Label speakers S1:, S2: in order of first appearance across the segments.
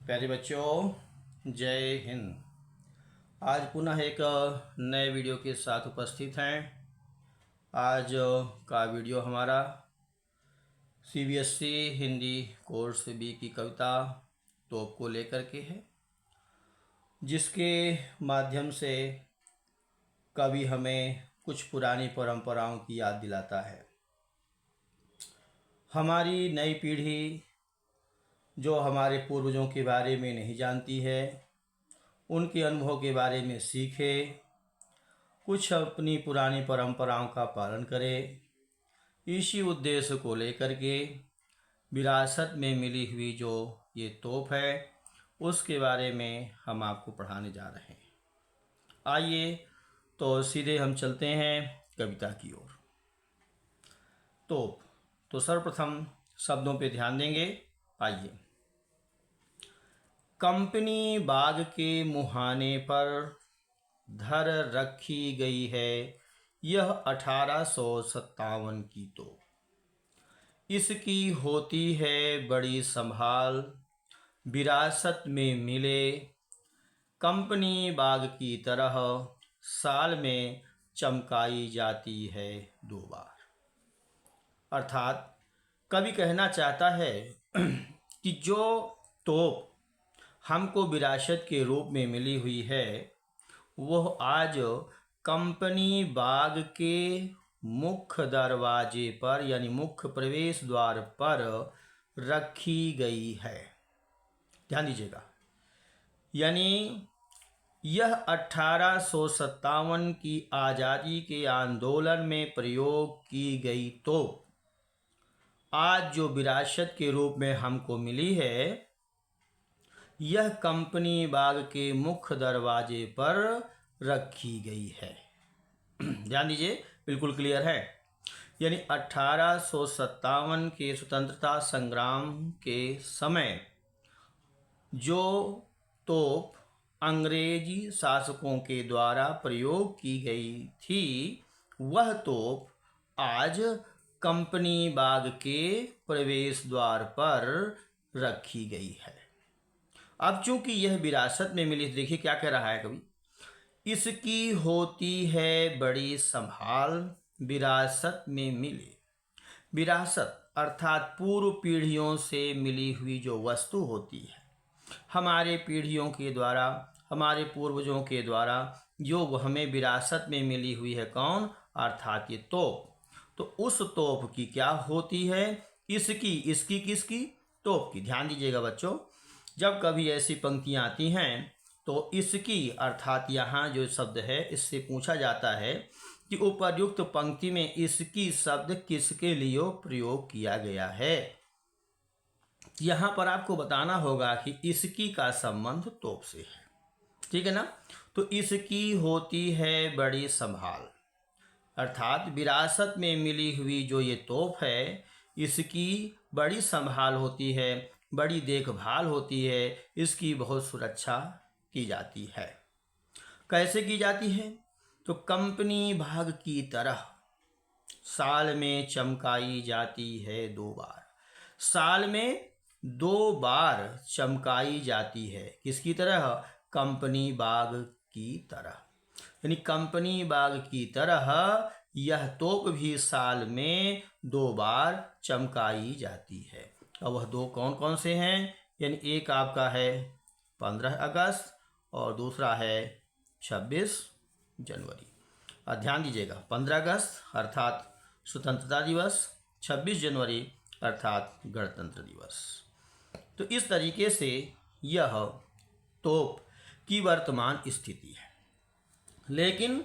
S1: प्यारे बच्चों, जय हिंद। आज पुनः एक नए वीडियो के साथ उपस्थित हैं। आज का वीडियो हमारा CBSE हिंदी कोर्स बी की कविता तोप को लेकर के है, जिसके माध्यम से कवि हमें कुछ पुरानी परंपराओं की याद दिलाता है। हमारी नई पीढ़ी जो हमारे पूर्वजों के बारे में नहीं जानती है, उनके अनुभव के बारे में सीखे, कुछ अपनी पुरानी परंपराओं का पालन करे। इसी उद्देश्य को लेकर के विरासत में मिली हुई जो ये तोप है, उसके बारे में हम आपको पढ़ाने जा रहे हैं। आइए तो सीधे हम चलते हैं कविता की ओर। तोप, तो सर्वप्रथम शब्दों पे ध्यान देंगे। आइए। कंपनी बाग के मुहाने पर धर रखी गई है यह 1857 की तोप। इसकी होती है बड़ी संभाल, विरासत में मिले कंपनी बाग की तरह साल में चमकाई जाती है 2 बार। अर्थात कवि कहना चाहता है कि जो तोप हमको विरासत के रूप में मिली हुई है, वह आज कंपनी बाग के मुख्य दरवाजे पर यानी मुख्य प्रवेश द्वार पर रखी गई है। ध्यान दीजिएगा, यानी यह 1857 की आज़ादी के आंदोलन में प्रयोग की गई तोप आज जो विरासत के रूप में हमको मिली है, यह कंपनी बाग के मुख्य दरवाजे पर रखी गई है। ध्यान दीजिए, बिल्कुल क्लियर है। यानी 1857 के स्वतंत्रता संग्राम के समय जो तोप अंग्रेजी शासकों के द्वारा प्रयोग की गई थी, वह तोप आज कंपनी बाग के प्रवेश द्वार पर रखी गई है। अब चूंकि यह विरासत में मिली, देखिए क्या कह रहा है कवि। इसकी होती है बड़ी संभाल, विरासत में मिले। विरासत अर्थात पूर्व पीढ़ियों से मिली हुई जो वस्तु होती है, हमारे पीढ़ियों के द्वारा, हमारे पूर्वजों के द्वारा जो हमें विरासत में मिली हुई है, कौन? अर्थात ये तोप। तो उस तोप की क्या होती है? इसकी किसकी? तोप की। ध्यान दीजिएगा बच्चों, जब कभी ऐसी पंक्तियां आती हैं तो इसकी अर्थात यहाँ जो शब्द है, इससे पूछा जाता है कि उपर्युक्त पंक्ति में इसकी शब्द किसके लिए प्रयोग किया गया है। यहाँ पर आपको बताना होगा कि इसकी का संबंध तोप से है, ठीक है ना। तो इसकी होती है बड़ी संभाल, अर्थात विरासत में मिली हुई जो ये तोप है, इसकी बड़ी संभाल होती है, बड़ी देखभाल होती है, इसकी बहुत सुरक्षा की जाती है। कैसे की जाती है? तो कंपनी बाग की तरह साल में चमकाई जाती है 2 बार। साल में 2 बार चमकाई जाती है। किसकी तरह? कंपनी बाग की तरह। यानी कंपनी बाग की तरह यह तोप भी साल में 2 बार चमकाई जाती है। अब वह 2 कौन कौन से हैं? यानी एक आपका है 15 अगस्त और दूसरा है 26 जनवरी। ध्यान दीजिएगा, 15 अगस्त अर्थात स्वतंत्रता दिवस, 26 जनवरी अर्थात गणतंत्र दिवस। तो इस तरीके से यह तोप की वर्तमान स्थिति है। लेकिन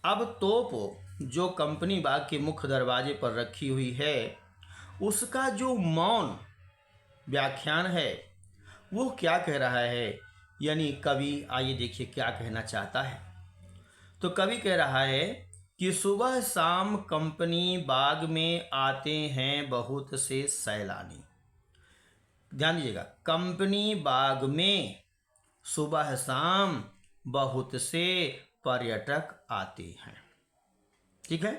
S1: अब तोप जो कंपनी बाग के मुख्य दरवाजे पर रखी हुई है, उसका जो मौन व्याख्यान है, वो क्या कह रहा है? यानी कवि, आइए देखिए क्या कहना चाहता है। तो कवि कह रहा है कि सुबह शाम कंपनी बाग में आते हैं बहुत से सैलानी। ध्यान दीजिएगा, कंपनी बाग में सुबह शाम बहुत से पर्यटक आते हैं, ठीक है।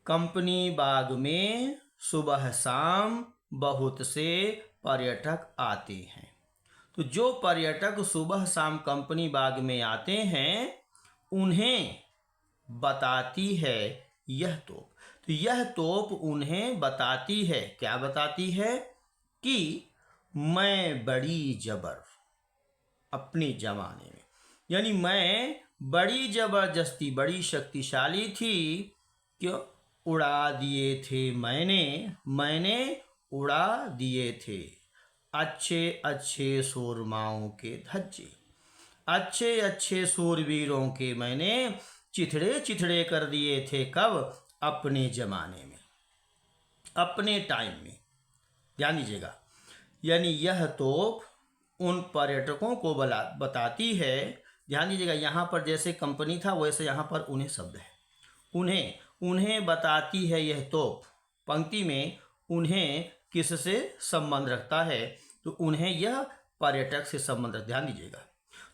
S1: कंपनी बाग में सुबह शाम बहुत से पर्यटक आते हैं। तो जो पर्यटक सुबह शाम कंपनी बाग में आते हैं उन्हें बताती है यह तोप। तो यह तोप उन्हें बताती है, क्या बताती है? कि मैं बड़ी जबर अपने जमाने में, यानी मैं बड़ी जबरदस्ती बड़ी शक्तिशाली थी। क्यों? उड़ा दिए थे मैंने उड़ा दिए थे अच्छे अच्छे सूरमाओं के धज्जे, अच्छे अच्छे सूरवीरों के मैंने चिथड़े चिथड़े कर दिए थे। कब? अपने जमाने में, अपने टाइम में। ध्यान दीजिएगा, यानी यह तोप उन पर्यटकों को बताती है। ध्यान दीजिएगा, यहाँ पर जैसे कंपनी था वैसे यहाँ पर उन्हें शब्द है। उन्हें बताती है यह तोप, पंक्ति में उन्हें किससे संबंध रखता है? तो उन्हें यह पर्यटक से संबंध रखता है। ध्यान दीजिएगा,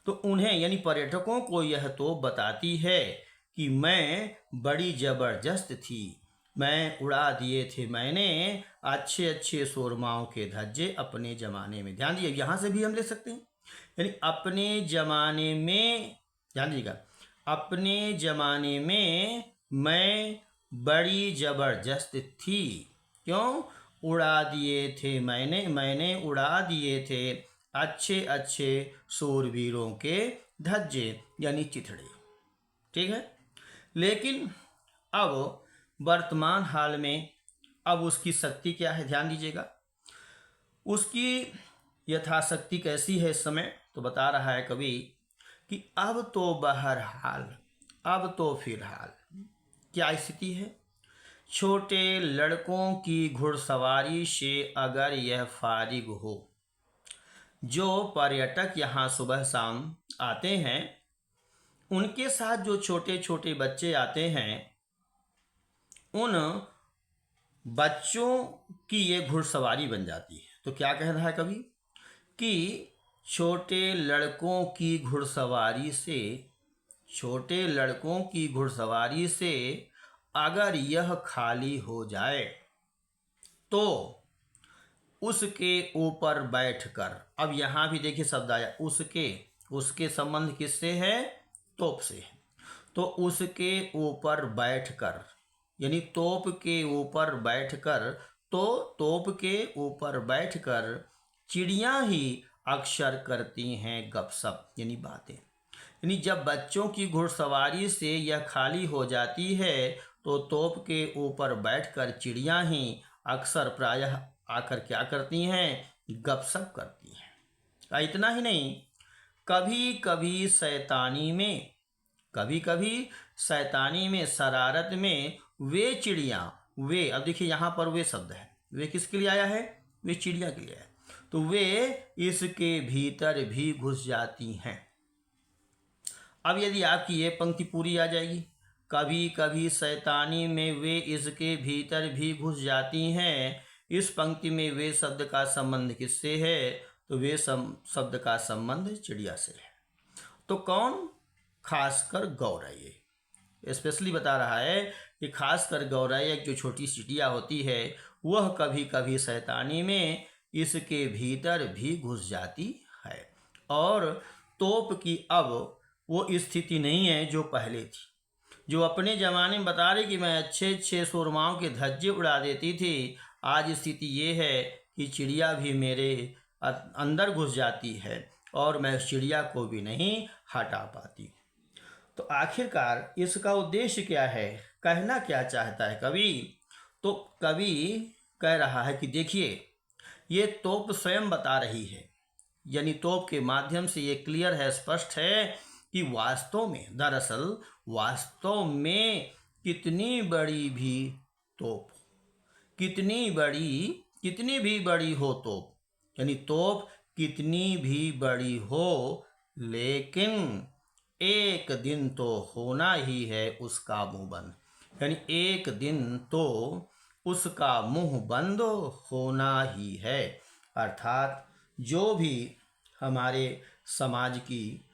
S1: तो उन्हें यानी पर्यटकों को यह तोप बताती है कि मैं बड़ी जबरदस्त थी, मैं उड़ा दिए थे मैंने अच्छे अच्छे सूरमाओं के धज्जे अपने ज़माने में। ध्यान दीजिए, यहाँ से भी हम ले सकते हैं, यानी अपने ज़माने में। ध्यान दीजिएगा, अपने ज़माने में मैं बड़ी जबरदस्त थी। क्यों? उड़ा दिए थे मैंने उड़ा दिए थे अच्छे अच्छे सूरवीरों के धज्जे, यानी चिथड़े। ठीक है, लेकिन अब वर्तमान हाल में अब उसकी शक्ति क्या है? ध्यान दीजिएगा, उसकी यथाशक्ति कैसी है इस समय? तो बता रहा है कवि कि अब तो बहरहाल, अब तो फिलहाल क्या स्थिति है? छोटे लड़कों की घुड़सवारी से अगर यह फारिग हो। जो पर्यटक यहाँ सुबह शाम आते हैं उनके साथ जो छोटे छोटे बच्चे आते हैं, उन बच्चों की ये घुड़सवारी बन जाती है। तो क्या कह रहा है कवि कि छोटे लड़कों की घुड़सवारी से, छोटे लड़कों की घुड़सवारी से अगर यह खाली हो जाए तो उसके ऊपर बैठकर। अब यहाँ भी देखिए शब्द आया उसके संबंध किससे है? तोप से है। तो उसके ऊपर बैठकर, यानी तोप के ऊपर बैठकर, तो तोप के ऊपर बैठकर चिड़ियाँ ही अक्सर करती हैं गपशप, यानी बातें। यानी जब बच्चों की घुड़सवारी से यह खाली हो जाती है तो तोप के ऊपर बैठकर चिड़ियाँ ही अक्सर प्रायः आकर क्या करती हैं? गपशप करती हैं। इतना ही नहीं, कभी कभी शैतानी में शरारत में वे चिड़ियाँ, वे, अब देखिए यहाँ पर वे शब्द है, वे किसके लिए आया है? वे चिड़िया के लिए है। तो वे इसके भीतर भी घुस जाती हैं। अब यदि आपकी ये पंक्ति पूरी आ जाएगी, कभी कभी शैतानी में वे इसके भीतर भी घुस जाती हैं, इस पंक्ति में वे शब्द का संबंध किससे है? तो वे शब्द का संबंध चिड़िया से है। तो कौन? खासकर गौरैया स्पेशली बता रहा है कि खासकर गौरैया जो छोटी चिड़िया होती है वह कभी कभी शैतानी में इसके भीतर भी घुस जाती है। और तोप की अब वो स्थिति नहीं है जो पहले थी, जो अपने ज़माने में बता रही कि मैं अच्छे अच्छे सूरमाओं के धज्जे उड़ा देती थी। आज स्थिति ये है कि चिड़िया भी मेरे अंदर घुस जाती है और मैं चिड़िया को भी नहीं हटा पाती। तो आखिरकार इसका उद्देश्य क्या है? कहना क्या चाहता है कवि? तो कवि कह रहा है कि देखिए, ये तोप स्वयं बता रही है, यानी तोप के माध्यम से ये क्लियर है, स्पष्ट है कि वास्तव में, दरअसल वास्तव में कितनी बड़ी भी तोप, कितनी भी बड़ी हो तोप, यानी तोप कितनी भी बड़ी हो, लेकिन एक दिन तो होना ही है उसका मुंह बंद। यानी एक दिन तो उसका मुंह बंद होना ही है। अर्थात जो भी हमारे समाज की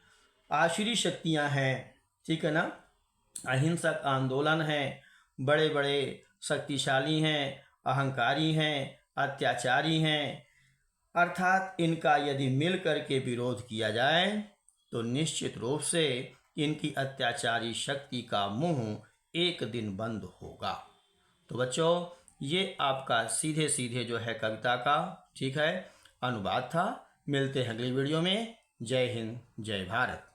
S1: आसुरी शक्तियां हैं, ठीक है ना, अहिंसक आंदोलन है, बड़े बड़े शक्तिशाली हैं, अहंकारी हैं, अत्याचारी हैं, अर्थात इनका यदि मिल करके विरोध किया जाए तो निश्चित रूप से इनकी अत्याचारी शक्ति का मुंह एक दिन बंद होगा। तो बच्चों, ये आपका सीधे सीधे जो है कविता का ठीक है अनुवाद था। मिलते हैं अगली वीडियो में। जय हिंद, जय भारत।